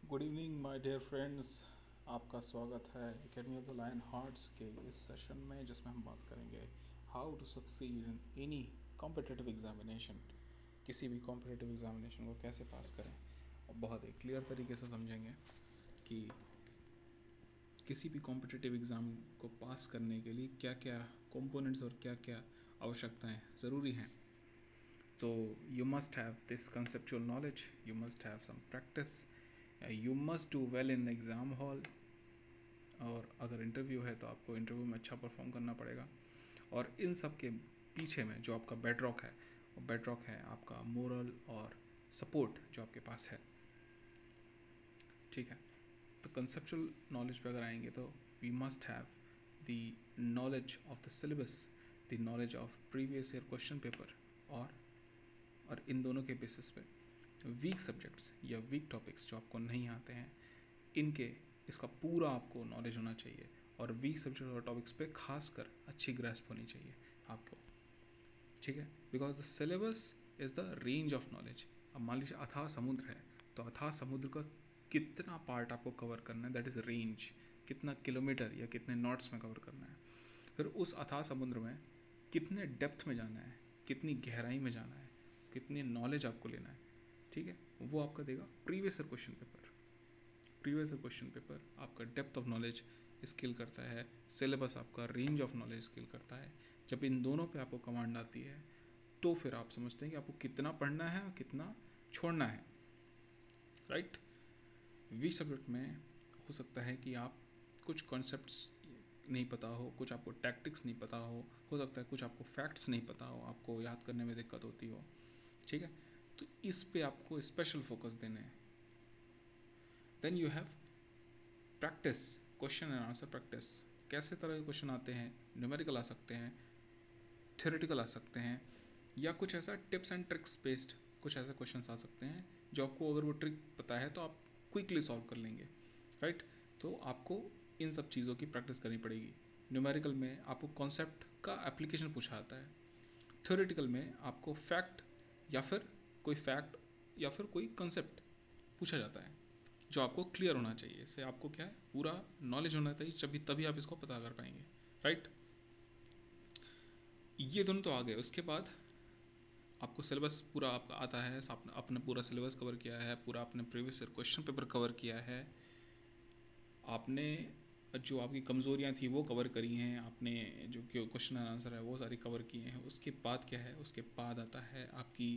Good evening my dear friends. आपका स्वागत है academy of the lion hearts के इस सेशन में, जिसमें हम बात करेंगे how to succeed in any competitive examination. किसी भी कॉम्पिटिटिव एग्जामिनेशन को कैसे पास करें, और बहुत ही क्लियर तरीके से समझेंगे कि किसी भी कॉम्पिटिटिव एग्ज़ाम को पास करने के लिए क्या क्या कंपोनेंट्स और क्या क्या आवश्यकताएं ज़रूरी हैं। So you must have this conceptual knowledge, you must have some practice, you must do well in exam hall, और अगर इंटरव्यू है तो आपको इंटरव्यू में अच्छा परफॉर्म करना पड़ेगा। और इन सब के पीछे में जो आपका बेडरॉक है, वो बेडरॉक है आपका मोरल और सपोर्ट जो आपके पास है। ठीक है, तो कंसेप्चुअल नॉलेज पे अगर आएंगे तो we must have the knowledge of the syllabus, the knowledge of previous year question paper, और इन दोनों के बेसिस पे वीक सब्जेक्ट्स या वीक टॉपिक्स जो आपको नहीं आते हैं, इसका पूरा आपको नॉलेज होना चाहिए। और वीक सब्जेक्ट और टॉपिक्स पे खासकर अच्छी ग्रेस्प होनी चाहिए आपको। ठीक है, because the syllabus is the range of knowledge. अब मान लीजिए अथाह समुद्र है, तो अथाह समुद्र का कितना पार्ट आपको कवर करना है, दैट इज़ रेंज। कितना किलोमीटर या कितने नॉट्स में कवर करना है। फिर उस अथाह समुद्र में कितने डेप्थ में जाना है, कितनी गहराई में जाना है, कितनी नॉलेज आपको लेना है। ठीक है, वो आपका देगा previous year question paper. Previous year question paper आपका डेप्थ ऑफ नॉलेज स्किल करता है, सिलेबस आपका रेंज ऑफ नॉलेज स्किल करता है। जब इन दोनों पे आपको कमांड आती है तो फिर आप समझते हैं कि आपको कितना पढ़ना है और कितना छोड़ना है। राइट, वी सब्जेक्ट में हो सकता है कि आप कुछ कॉन्सेप्ट्स नहीं पता हो, कुछ आपको टैक्टिक्स नहीं पता हो सकता है कुछ आपको फैक्ट्स नहीं पता हो, आपको याद करने में दिक्कत होती हो। ठीक है, तो इस पे आपको स्पेशल फोकस देने हैं। Then you have practice, question and answer practice. कैसे तरह के क्वेश्चन आते हैं, न्यूमेरिकल आ सकते हैं, थ्योरेटिकल आ सकते हैं, या कुछ ऐसा टिप्स एंड ट्रिक्स बेस्ड कुछ ऐसे क्वेश्चन आ सकते हैं जो आपको अगर वो ट्रिक पता है तो आप क्विकली सॉल्व कर लेंगे। राइट, तो आपको इन सब चीज़ों की प्रैक्टिस करनी पड़ेगी। न्यूमेरिकल में आपको कॉन्सेप्ट का एप्लीकेशन पूछा जाता है, थ्योरेटिकल में आपको फैक्ट या फिर कोई कंसेप्ट पूछा जाता है जो आपको क्लियर होना चाहिए। इससे आपको क्या है, पूरा नॉलेज होना चाहिए, तभी आप इसको पता कर पाएंगे। राइट, ये दोनों तो आ गए। उसके बाद आपको सिलेबस पूरा आपका आता है, आपने पूरा सिलेबस कवर किया है, पूरा आपने previous year question paper cover किया है, आपने जो आपकी कमज़ोरियाँ थी वो कवर करी हैं, आपने जो क्वेश्चन एंड आंसर है वो सारी कवर किए हैं। उसके बाद क्या है, उसके बाद आता है आपकी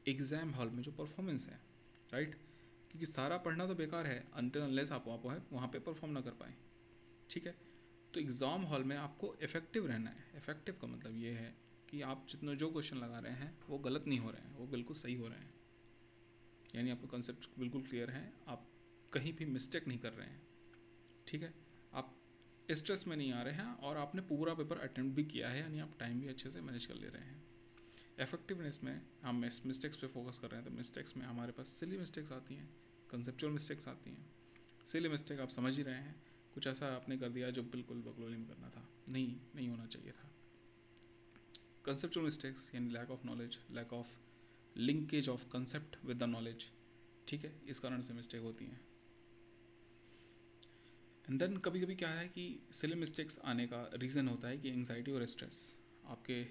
एग्ज़ाम हॉल में जो परफॉर्मेंस है। राइट, क्योंकि सारा पढ़ना तो बेकार है अनटिल अनलेस आप वहाँ पे परफॉर्म ना कर पाएँ। ठीक है, तो एग्ज़ाम हॉल में आपको इफ़ेक्टिव रहना है। इफ़ेक्टिव का मतलब ये है कि आप जितने जो क्वेश्चन लगा रहे हैं वो गलत नहीं हो रहे हैं, वो बिल्कुल सही हो रहे हैं। यानी आपका कंसेप्ट बिल्कुल क्लियर है, आप कहीं भी मिस्टेक नहीं कर रहे हैं। ठीक है, आप स्ट्रेस में नहीं आ रहे हैं, और आपने पूरा पेपर अटेम्प्ट भी किया है, यानी आप टाइम भी अच्छे से मैनेज कर ले रहे हैं। इफेक्टिवनेस में हम मिस्टेक्स पे फोकस कर रहे हैं, तो मिस्टेक्स में हमारे पास सिली मिस्टेक्स आती हैं, कंसेप्चुअल मिस्टेक्स आती हैं। सिली मिस्टेक आप समझ ही रहे हैं, कुछ ऐसा आपने कर दिया जो बिल्कुल बकलोली में करना था, नहीं होना चाहिए था। कंसेप्चुअल मिस्टेक्स यानी lack of knowledge, lack of linkage of concept with the knowledge. ठीक है, इस कारण से मिस्टेक होती हैं। एंड देन कभी कभी क्या है कि सिली मिस्टेक्स आने का रीज़न होता है कि एंग्जाइटी और स्ट्रेस, आपके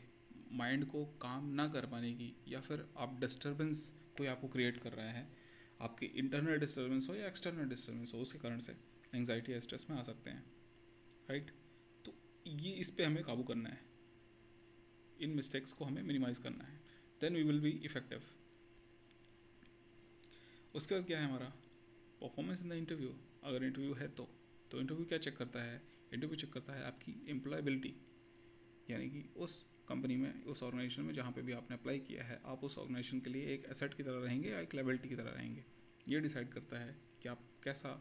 माइंड को काम ना कर पाने की, या फिर आप डिस्टर्बेंस कोई आपको क्रिएट कर रहा है, आपकी इंटरनल डिस्टर्बेंस हो या एक्सटर्नल डिस्टर्बेंस हो, उसके कारण से एंग्जाइटी या स्ट्रेस में आ सकते हैं। राइट, तो ये इस पर हमें काबू करना है, इन मिस्टेक्स को हमें मिनिमाइज़ करना है, then we will be effective. उसके बाद क्या है हमारा परफॉर्मेंस इन द इंटरव्यू। अगर इंटरव्यू है तो इंटरव्यू क्या चेक करता है, इंटरव्यू चेक करता है आपकी एम्प्लॉयबिलिटी, यानी कि उस कंपनी में, उस ऑर्गेनाइजेशन में जहाँ पे भी आपने अप्लाई किया है, आप उस ऑर्गेनाइजेशन के लिए एक एसेट की तरह रहेंगे या एक लायबिलिटी की तरह रहेंगे। ये डिसाइड करता है कि आप कैसा,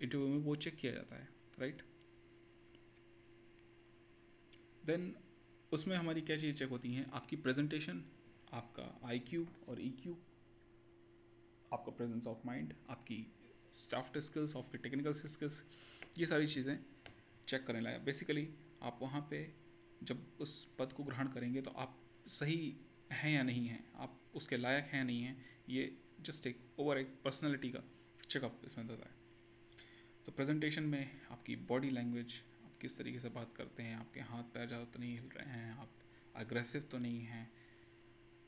इंटरव्यू में वो चेक किया जाता है। राइट, देन उसमें हमारी क्या चीज़ चेक होती हैं, आपकी प्रेजेंटेशन, आपका IQ और EQ, आपका प्रेजेंस ऑफ माइंड, आपकी सॉफ्ट स्किल्स, आपकी टेक्निकल स्किल्स, ये सारी चीज़ें चेक करने लायक। बेसिकली आप वहाँ पे जब उस पद को ग्रहण करेंगे तो आप सही हैं या नहीं हैं, आप उसके लायक हैं या नहीं हैं, ये जस्ट एक पर्सनैलिटी का चेकअप इसमें होता है। तो प्रेजेंटेशन में आपकी बॉडी लैंग्वेज, आप किस तरीके से बात करते हैं, आपके हाथ पैर ज़्यादा तो नहीं हिल रहे हैं, आप अग्रेसिव तो नहीं हैं।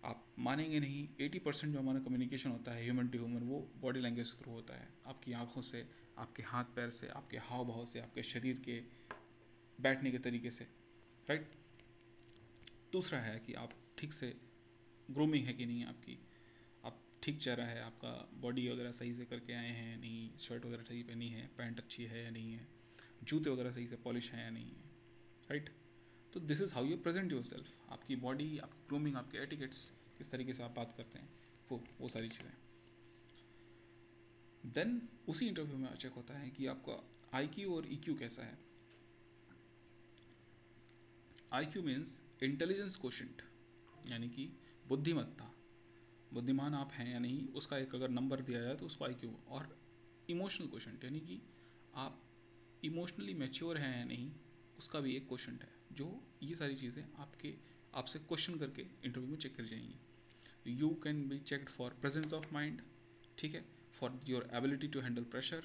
आप मानेंगे नहीं, 80% जो हमारा कम्युनिकेशन होता है ह्यूमन टू ह्यूमन, वो बॉडी लैंग्वेज के थ्रू होता है। आपकी आंखों से, आपके हाथ पैर से, आपके हाव भाव से, आपके शरीर के बैठने के तरीके से, राइट। दूसरा है कि आप ठीक से ग्रूमिंग है कि नहीं आपकी, आप ठीक चेहरा है आपका, बॉडी वगैरह सही से करके आए हैं नहीं, शर्ट वगैरह सही पहनी है, पैंट अच्छी है या नहीं है, जूते वगैरह सही से पॉलिश है या नहीं है, राइट। तो this is how you present your self. आपकी बॉडी, आपकी ग्रूमिंग, आपके एटिकेट्स, किस तरीके से आप बात करते हैं, वो सारी चीज़ें। देन उसी इंटरव्यू में चेक होता है कि आपका IQ और EQ कैसा है। IQ मीन्स इंटेलिजेंस कोशेंट, यानी कि बुद्धिमत्ता, बुद्धिमान आप हैं या नहीं, उसका एक अगर नंबर दिया जाए तो उसको IQ। और इमोशनल कोशेंट, यानी कि आप इमोशनली मैच्योर हैं या नहीं, उसका भी एक क्वेश्चन है। जो ये सारी चीज़ें आपसे क्वेश्चन करके इंटरव्यू में चेक करी जाएंगी। You can be checked for presence of mind, ठीक है, for your ability to handle pressure,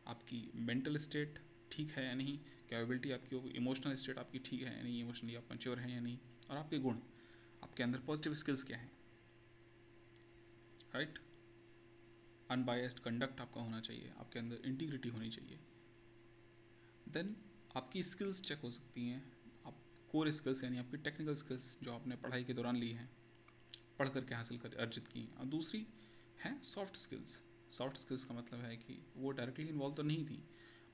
आपकी मेंटल स्टेट ठीक है या नहीं, कैपेबिलिटी आपकी, इमोशनल स्टेट आपकी ठीक है या नहीं, इमोशनली आप मैच्योर हैं या नहीं, और आपके गुण, आपके अंदर पॉजिटिव स्किल्स क्या हैं, राइट। अनबायस्ड कंडक्ट आपका होना चाहिए, आपके अंदर इंटीग्रिटी होनी चाहिए। देन आपकी स्किल्स चेक हो सकती हैं, आप कोर स्किल्स यानी आपकी टेक्निकल स्किल्स जो आपने पढ़ाई के दौरान ली हैं, पढ़ करके हासिल कर अर्जित की। और दूसरी है सॉफ्ट स्किल्स। सॉफ्ट स्किल्स का मतलब है कि वो डायरेक्टली इन्वॉल्व तो नहीं थी,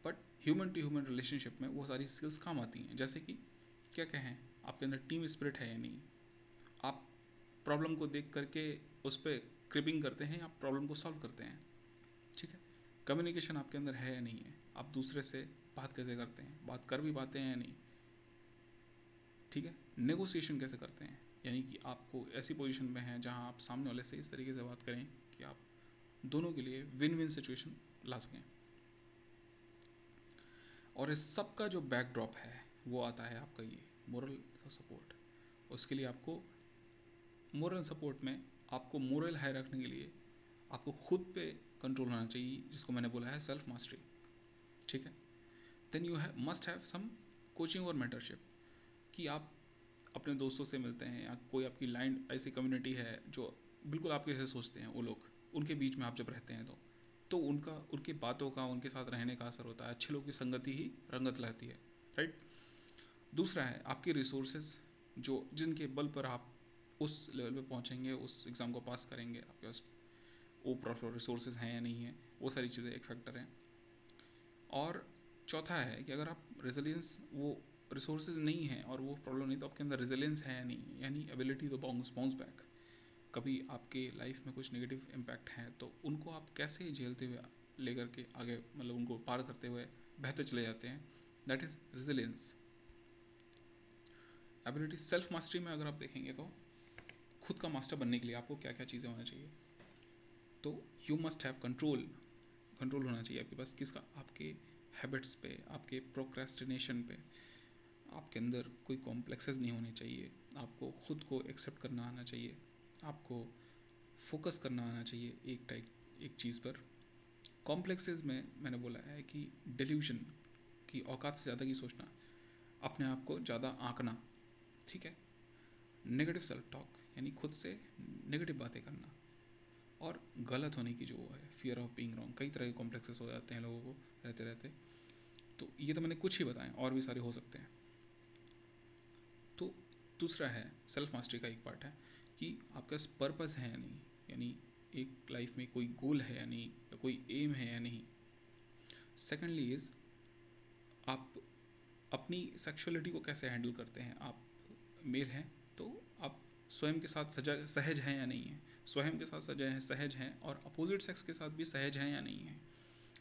but human to human relationship में वो सारी स्किल्स काम आती हैं। जैसे कि क्या कहें, आपके अंदर टीम स्पिरिट है या नहीं, आप प्रॉब्लम को देख करके उस पर क्रिपिंग करते हैं, आप प्रॉब्लम को सॉल्व करते हैं, ठीक है। कम्युनिकेशन आपके अंदर है या नहीं है, आप दूसरे से बात कैसे करते हैं, बात कर भी पाते हैं या नहीं, ठीक है। नेगोशिएशन कैसे करते हैं, यानी कि आपको ऐसी पोजीशन में है जहां आप सामने वाले से इस तरीके से बात करें कि आप दोनों के लिए विन विन सिचुएशन ला सकें। और इस सब का जो बैकड्रॉप है वो आता है आपका ये मोरल सपोर्ट। उसके लिए आपको मोरल सपोर्ट में आपको मोरल हाई रखने के लिए आपको खुद पे कंट्रोल होना चाहिए, जिसको मैंने बोला है सेल्फ मास्टरी, ठीक है। Then you must have some coaching और मेंटरशिप, कि आप अपने दोस्तों से मिलते हैं या कोई आपकी लाइन ऐसी कम्युनिटी है जो बिल्कुल आपके जैसे सोचते हैं, वो लोग, उनके बीच में आप जब रहते हैं तो उनकी बातों का, उनके साथ रहने का असर होता है। अच्छे लोगों की संगति ही रंगत लाती है, राइट। दूसरा है आपके रिसोर्सेज, जो जिनके बल पर आप उस लेवल पे पहुंचेंगे, उस एग्ज़ाम को पास करेंगे, आपके पास वो प्रॉपर रिसोर्सेज हैं या नहीं है, वो सारी चीज़ें एक फैक्टर हैं। और चौथा है कि अगर आप रेजिलियंस, वो रिसोर्सेज नहीं है और वो प्रॉब्लम नहीं, तो आपके अंदर रेजिलियंस है या नहीं, यानी एबिलिटी टू बाउंस बैक। कभी आपके लाइफ में कुछ नेगेटिव इम्पैक्ट हैं तो उनको आप कैसे झेलते हुए लेकर के आगे, मतलब उनको पार करते हुए बेहतर चले जाते हैं, that is resilience. Ability self mastery में अगर आप देखेंगे तो खुद का मास्टर बनने के लिए आपको क्या क्या चीज़ें होना चाहिए, तो यू मस्ट हैव कंट्रोल होना चाहिए आपके पास, किसका, आपके हैबिट्स पे, आपके प्रोक्रेस्टिनेशन पे। आपके अंदर कोई कॉम्प्लेक्सेस नहीं होने चाहिए, आपको खुद को एक्सेप्ट करना आना चाहिए, आपको फोकस करना आना चाहिए एक चीज़ पर। कॉम्प्लेक्सेस में मैंने बोला है कि डिल्यूशन, की औकात से ज़्यादा की सोचना, अपने आप को ज़्यादा आंकना, ठीक है। नेगेटिव सेल्फ टॉक, यानी खुद से नेगेटिव बातें करना, और गलत होने की जो है फियर ऑफ बीइंग रॉन्ग। कई तरह के कॉम्प्लेक्सेस हो जाते हैं लोगों को रहते रहते, तो ये तो मैंने कुछ ही बताएं, और भी सारे हो सकते हैं। तो दूसरा है सेल्फ मास्टरी का एक पार्ट है कि आपका पर्पस है या नहीं, यानी एक लाइफ में कोई गोल है या नहीं, या कोई एम है या नहीं। सेकेंडली इज़ आप अपनी सेक्सुअलिटी को कैसे हैंडल करते हैं। आप मेल हैं तो आप स्वयं के साथ सहज हैं या नहीं हैं, स्वयं के साथ सहज हैं, और अपोजिट सेक्स के साथ भी सहज हैं या नहीं हैं।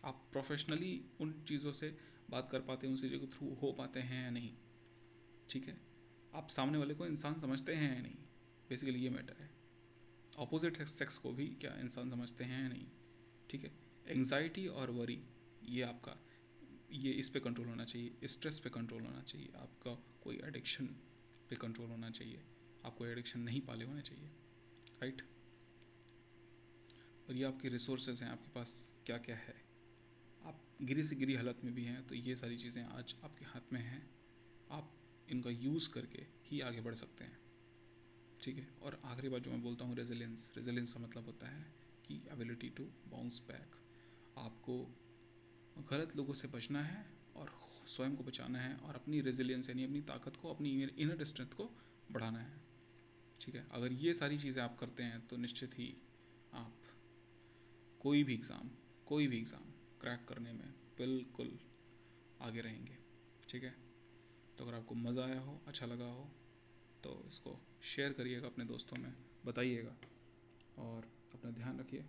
आप प्रोफेशनली उन चीज़ों से बात कर पाते हैं, उन चीज़ों के थ्रू हो पाते हैं या नहीं, ठीक है। आप सामने वाले को इंसान समझते हैं या नहीं, बेसिकली ये मैटर है। अपोजिट सेक्स को भी क्या इंसान समझते हैं या नहीं, ठीक है। एंग्जाइटी और वरी, ये आपका, ये इस पे कंट्रोल होना चाहिए, स्ट्रेस पे कंट्रोल होना चाहिए, आपका कोई एडिक्शन पे कंट्रोल होना चाहिए, आपको एडिक्शन नहीं पाले होने चाहिए, राइट। और ये आपके रिसोर्सेज हैं, आपके पास क्या क्या है। आप गिरी से गिरी हालत में भी हैं तो ये सारी चीज़ें आज आपके हाथ में हैं, आप इनका यूज़ करके ही आगे बढ़ सकते हैं। ठीक है। और आखिरी बात जो मैं बोलता हूँ, रेजिलेंस का मतलब होता है कि एबिलिटी टू बाउंस बैक। आपको गलत लोगों से बचना है और स्वयं को बचाना है और अपनी रेजिलियंस यानी अपनी ताकत को, अपनी इनर स्ट्रेंथ को बढ़ाना है। ठीक है। अगर ये सारी चीज़ें आप करते हैं तो निश्चित ही आप कोई भी एग्ज़ाम क्रैक करने में बिल्कुल आगे रहेंगे। ठीक है। तो अगर आपको मज़ा आया हो, अच्छा लगा हो, तो इसको शेयर करिएगा अपने दोस्तों में, बताइएगा और अपना ध्यान रखिए।